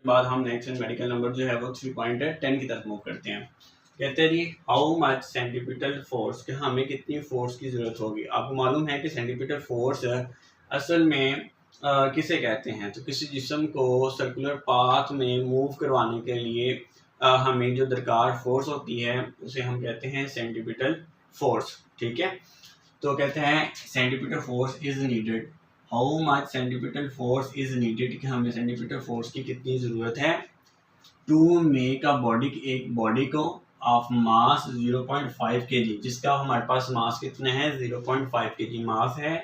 बाद हम next medical number जो है वो 3.10 की तरफ मूव करते हैं। कहते हैं जी हाउ मच सेंटीपिटल फोर्स, कि हमें कितनी फोर्स की ज़रूरत होगी। आपको मालूम है कि सेंटीपिटल फोर्स असल में किसे कहते हैं, तो किसी जिस्म को सर्कुलर पाथ में मूव करवाने के लिए हमें जो दरकार फोर्स होती है उसे हम कहते हैं सेंटीपिटल फोर्स। ठीक है, तो कहते हैं centripetal force is needed, how much centripetal force is needed, कि हमें सेंटीपिटल फोर्स की कितनी ज़रूरत है टू मेक अ बॉडी, एक बॉडी को ऑफ मास 0.5 kg, जिसका हमारे पास मास कितना है 0.5 kg मास है,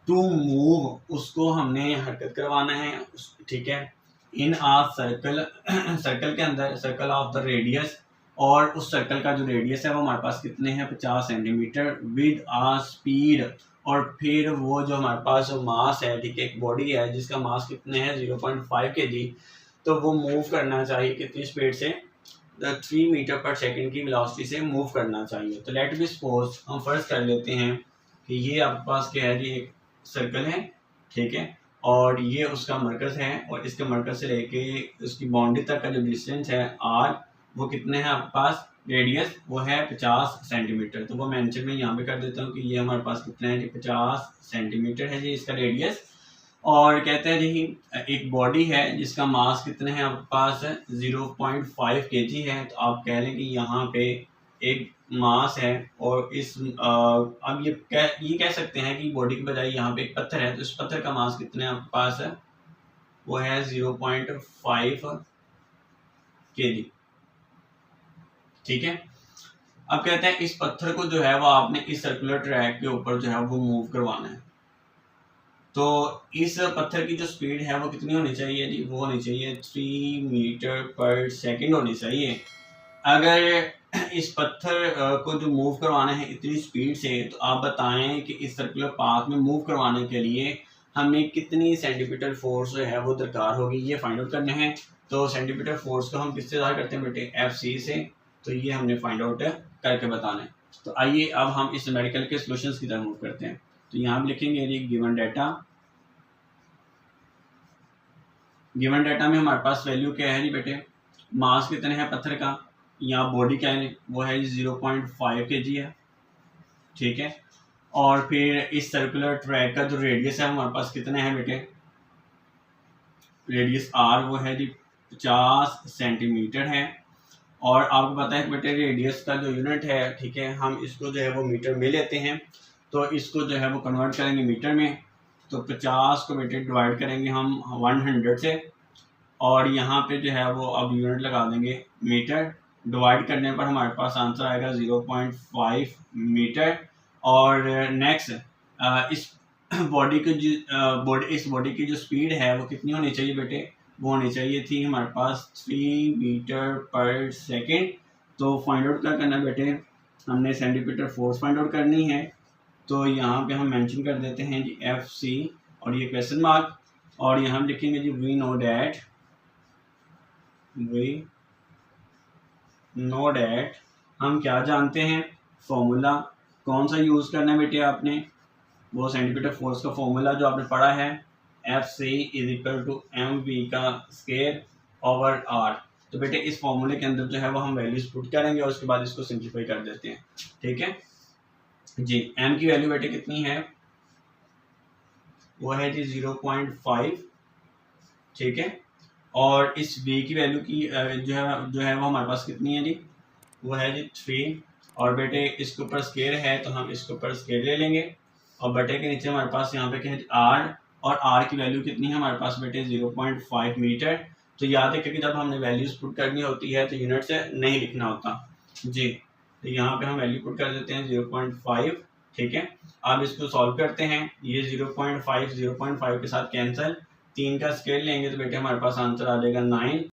टू मूव, उसको हमने हरकत करवाना है। ठीक है, इन आ सर्कल, सर्कल के अंदर, सर्कल ऑफ द रेडियस, और उस सर्कल का जो रेडियस है वो हमारे पास कितने हैं 50 सेंटीमीटर, विद आ स्पीड, और फिर वो जो हमारे पास मास है, ठीक है, एक बॉडी है जिसका मास कितने हैं 0.5 kg, तो वो मूव करना चाहिए कितनी स्पीड से 3 मीटर पर सेकंड की वेलोसिटी से मूव करना चाहिए। तो लेट बी सपोज, हम फर्ज कर लेते हैं कि ये आपके पास क्या है जी, एक सर्कल है, ठीक है, और ये उसका मरकज़ है, और इसके मरकज़ से लेके उसकी बाउंड्री तक का जो डिस्टेंस है आर, वो कितने हैं आपके पास, रेडियस वो है 50 सेंटीमीटर। तो वो मेंशन में यहाँ पे कर देता हूँ कि ये हमारे पास कितना है जी 50 सेंटीमीटर है जी इसका रेडियस। और कहते हैं जी एक बॉडी है जिसका मास कितने हैं आपके पास 0.5 kg है, तो आप कह लें कि यहाँ पे एक मास है, और इस अब ये कह सकते हैं कि बॉडी की बजाय यहाँ पे एक पत्थर है, तो इस पत्थर का मास कितने आपके पास है, वो है 0.5 kg। ठीक है, अब कहते हैं इस पत्थर को जो है वो आपने इस सर्कुलर ट्रैक के ऊपर जो है वो मूव करवाना है। तो इस पत्थर की जो स्पीड है वो कितनी होनी चाहिए जी, वो होनी चाहिए 3 मीटर पर सेकंड होनी चाहिए। अगर इस पत्थर को जो मूव करवाना है इतनी स्पीड से, तो आप बताएं कि इस सर्कुलर पाथ में मूव करवाने के लिए हमें कितनी सेंटीपिटल फोर्स जो है वो दरकार होगी, ये फाइंड आउट करना है। तो सेंटीपिटल फोर्स को हम किससे ज़ाहिर करते हैं बेटे, FC से, तो ये हमने फाइंड आउट करके बताना है। तो आइए अब हम इस न्यूमेरिकल के सॉल्यूशंस की तरफ मूव करते हैं। तो यहाँ हम लिखेंगे जी गिवन डाटा, गिवन डाटा में हमारे पास वैल्यू क्या है जी बेटे, मास कितने हैं पत्थर का, यहाँ बॉडी क्या है वो है 0.5 kg है। ठीक है, और फिर इस सर्कुलर ट्रैक का जो रेडियस है हमारे पास कितने हैं बेटे, रेडियस R वो है जी 50 सेंटीमीटर है। और आपको पता है बेटे रेडियस का जो यूनिट है, ठीक है, हम इसको जो है वो मीटर में लेते हैं, तो इसको जो है वो कन्वर्ट करेंगे मीटर में। तो 50 को बेटे डिवाइड करेंगे हम 100 से, और यहाँ पे जो है वो अब यूनिट लगा देंगे मीटर, डिवाइड करने पर हमारे पास आंसर आएगा 0.5 मीटर। और नेक्स्ट इस बॉडी की जो इस बॉडी की जो स्पीड है वो कितनी होनी चाहिए बेटे, वो होनी चाहिए थी हमारे पास 3 मीटर पर सेकेंड। तो फाइंड आउट क्या करना है बेटे, हमने सेंटीमीटर फोर्स फाइंड आउट करनी है। तो यहाँ पे हम मेंशन कर देते हैं जी FC और ये क्वेश्चन मार्क, और यहाँ हम लिखेंगे जी वी नो डैट, हम क्या जानते हैं, फॉर्मूला कौन सा यूज़ करना है बेटे आपने, वो सेंटीमीटर फोर्स का फॉर्मूला जो आपने पढ़ा है FC = mv का स्क्वायर ओवर r। तो बेटे इस फॉर्मूले के अंदर जो है वो हम वैल्यूज पुट करेंगे और उसके बाद इसको सिंप्लीफाई कर देते हैं। ठीक है जी, m की वैल्यू बेटे कितनी है, वो है जी 0.5। ठीक है, और इस v की वैल्यू की जो है वो हमारे पास कितनी है जी, वो है जी 3। और बेटे इसके ऊपर स्केयर है तो हम इसके ऊपर स्केयर ले लेंगे, और बटे के नीचे हमारे पास यहाँ पे क्या है r, और r की वैल्यू कितनी है हमारे पास बेटे 0.5 मीटर। तो याद रखिए कि जब हमने वैल्यूज पुट करनी होती है तो यूनिट से नहीं लिखना होता जी। तो यहाँ पे हम वैल्यू पुट कर देते हैं 0.5। ठीक है, अब इसको सॉल्व करते हैं, ये 0.5 के साथ कैंसिल, 3 का स्केयर लेंगे तो बेटे हमारे पास आंसर आ जाएगा 9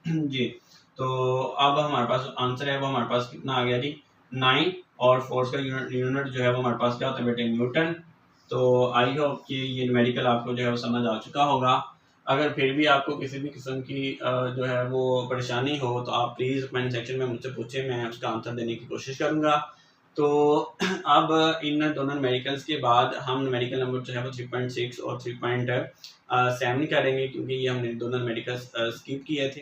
जी। तो अब हमारे पास आंसर है वो हमारे पास कितना आ गया जी 9, और फोर्स का यूनिट जो है वो हमारे पास क्या होता है बेटे, न्यूटन। तो आई होप कि ये न्यूमेरिकल आपको जो है वो समझ आ चुका होगा। अगर फिर भी आपको किसी भी किस्म की जो है वो परेशानी हो तो आप प्लीज़ कमेंट सेक्शन में मुझसे पूछें, मैं उसका आंसर देने की कोशिश करूँगा। तो अब इन दोनों न्यूमेरिकल्स के बाद हम न्यूमेरिकल नंबर जो है वो 3.6 और 3.7 करेंगे, क्योंकि ये हमने दोनों न्यूमेरिकल्स स्किप किए थे।